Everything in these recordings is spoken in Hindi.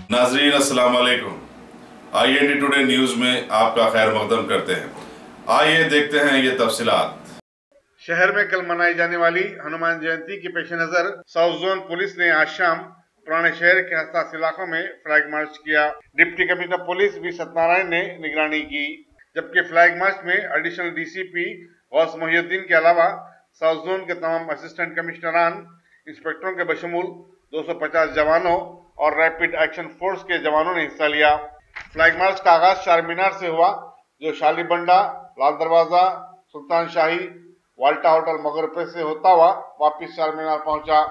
नाजरीन अस्सलाम वालेकुम। IND टुडे न्यूज में आपका खैर मकदम करते हैं। आइए देखते हैं ये तफसीलात। शहर में कल मनाई जाने वाली हनुमान जयंती के पेश नजर साउथ जोन पुलिस ने आज शाम पुराने शहर के हसास इलाकों में फ्लैग मार्च किया। Deputy commissioner police V Satyanarayana ने निगरानी की, जबकि फ्लैग मार्च में एडिशनल DCP गौस मोहिउद्दीन के अलावा साउथ जोन के तमाम असिस्टेंट कमिश्नरान, इंस्पेक्टरों के बशमूल 250 जवानों और रैपिड एक्शन फोर्स के जवानों ने हिस्सा लिया। फ्लैग मार्च का आगाज चार मीनार से हुआ, जो शालीबंडा, लाल दरवाजा, सुल्तान शाही, वाल्टा होटल मगरपे से होता हुआ वापिस चार मीनार पहुंचा।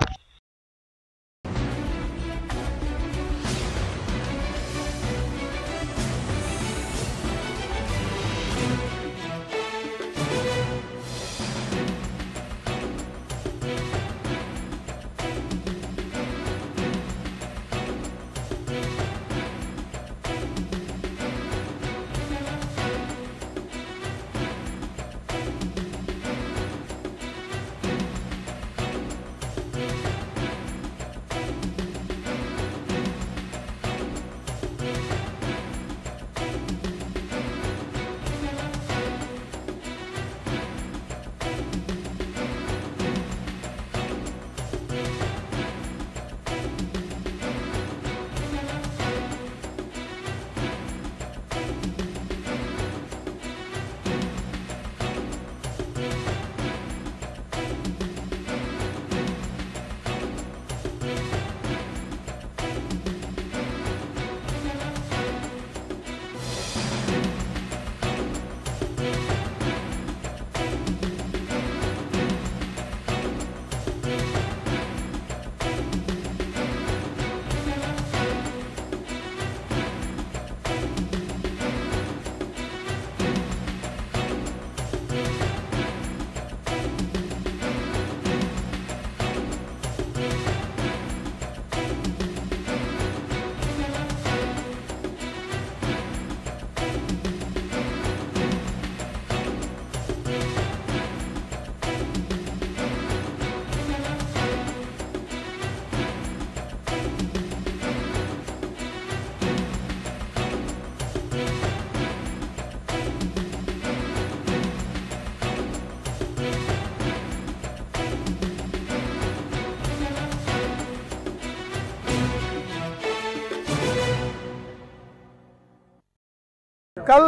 कल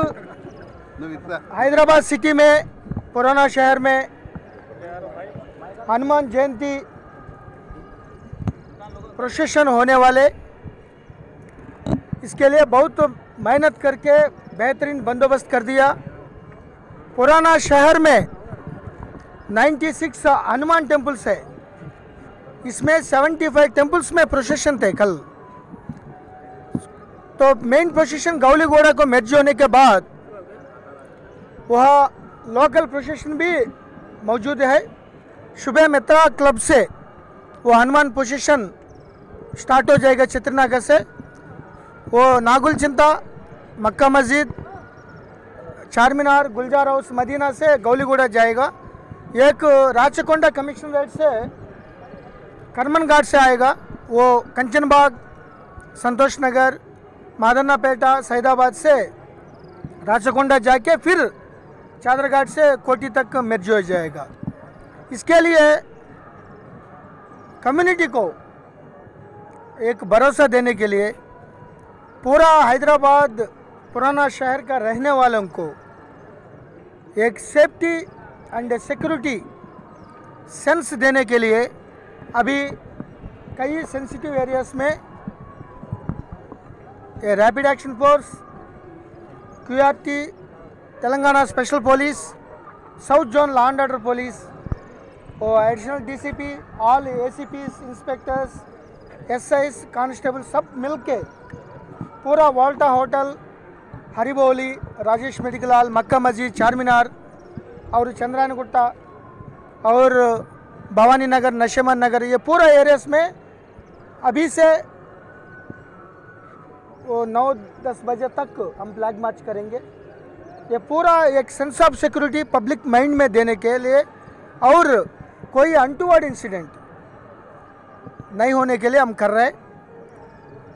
हैदराबाद सिटी में पुराना शहर में हनुमान जयंती प्रोसेशन होने वाले, इसके लिए बहुत मेहनत करके बेहतरीन बंदोबस्त कर दिया। पुराना शहर में 96 हनुमान टेम्पल्स है, इसमें 75 टेम्पल्स में प्रोसेशन थे कल। तो मेन प्रोसेशन गौलीगोड़ा को मेर्ज होने के बाद वह लोकल प्रोसेशन भी मौजूद है। सुबह मित्रा क्लब से वो हनुमान प्रोसेशन स्टार्ट हो जाएगा चित्रनगर से। वो नागुल चिंता, मक्का मस्जिद, चार मीनार, गुलजार हाउस, मदीना से गौलीगोड़ा जाएगा। एक राचकोंडा कमिश्नरेट से करमन घाट से आएगा, वो कंचनबाग, संतोष नगर, मादन्नापेटा, सैदाबाद से राचकोंडा जाके फिर चादरघाट से कोटी तक मेर्ज हो जाएगा। इसके लिए कम्युनिटी को एक भरोसा देने के लिए पूरा हैदराबाद पुराना शहर का रहने वालों को एक सेफ्टी एंड सिक्योरिटी सेंस देने के लिए अभी कई सेंसिटिव एरियाज में ये rapid action force, QRT, Telangana special police, south zone law and order police और additional DCP, all ACPs, inspectors, SIs, constable सब मिलके पूरा वाल्टा hotel, Haribowli, Rajesh medical hall, Mecca Masjid, Char मीनार और चंद्रायन गुट्टा और भवानी नगर, नशेमन नगर, ये पूरा एरियाज में अभी से वो 9-10 बजे तक हम फ्लैग मार्च करेंगे। ये पूरा एक sense of security public mind में देने के लिए और कोई अनटूवर्ड इंसिडेंट नहीं होने के लिए हम कर रहे हैं।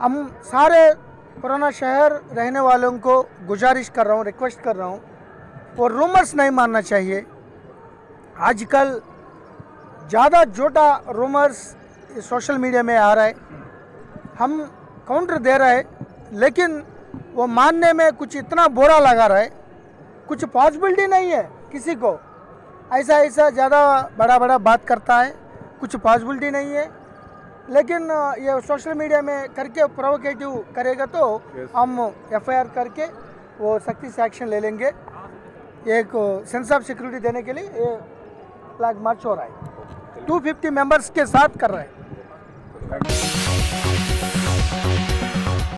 हम सारे पुराना शहर रहने वालों को गुजारिश कर रहा हूँ, रिक्वेस्ट कर रहा हूँ, और रूमर्स नहीं मानना चाहिए। आजकल ज़्यादा झूठा रूमर्स सोशल मीडिया में आ रहा है, हम काउंटर दे रहे हैं, लेकिन वो मानने में कुछ इतना बुरा लगा रहा है, कुछ पॉसिबिलिटी नहीं है किसी को। ऐसा ज़्यादा बड़ा बात करता है, कुछ पॉसिबिलिटी नहीं है। लेकिन ये सोशल मीडिया में करके प्रोवोकेटिव करेगा तो हम FIR करके वो सख्ती से एक्शन ले लेंगे। एक सेंस ऑफ सिक्योरिटी देने के लिए ये फ्लैग मार्च हो रहा है, 250 मेंबर्स के साथ कर रहा है।